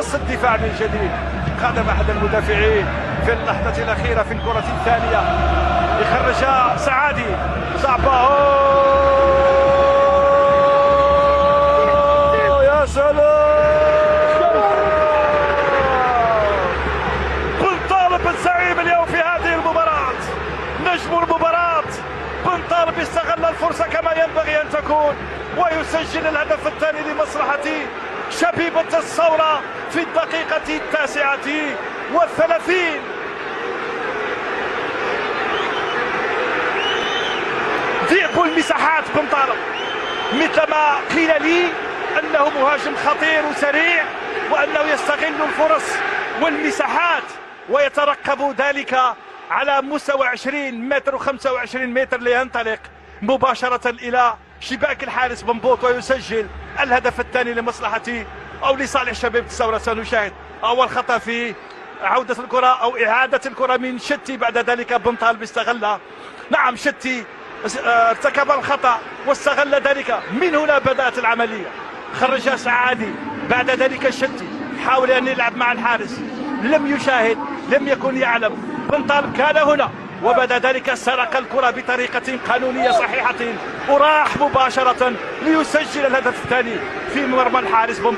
رأس الدفاع من جديد. قدم أحد المدافعين في اللحظة الأخيرة في الكرة الثانية يخرجها سعادي صعبة. يا سلام، بن طالب الزعيم اليوم في هذه المباراة، نجم المباراة. بن طالب استغل الفرصة كما ينبغي أن تكون ويسجل الهدف الثاني لمصلحة شبيبة الثورة في الدقيقة 39. ذئب المساحات بن طالب، مثلما قيل لي أنه مهاجم خطير وسريع وأنه يستغل الفرص والمساحات ويترقب ذلك على مستوى 20 متر و25 متر لينطلق مباشرة إلى شباك الحارس بنبوط ويسجل الهدف الثاني لمصلحة أو لصالح شبيبة الثورة. سنشاهد أول خطأ في عودة الكرة أو إعادة الكرة من شتي، بعد ذلك بن طالب استغل. نعم، شتي ارتكب الخطأ واستغل ذلك، من هنا بدأت العملية. خرجها سعادي، بعد ذلك شتي حاول أن يلعب مع الحارس، لم يشاهد، لم يكن يعلم. بن طالب كان هنا وبعد ذلك سرق الكرة بطريقة قانونية صحيحة وراح مباشرة ليسجل الهدف الثاني في مرمى الحارس بن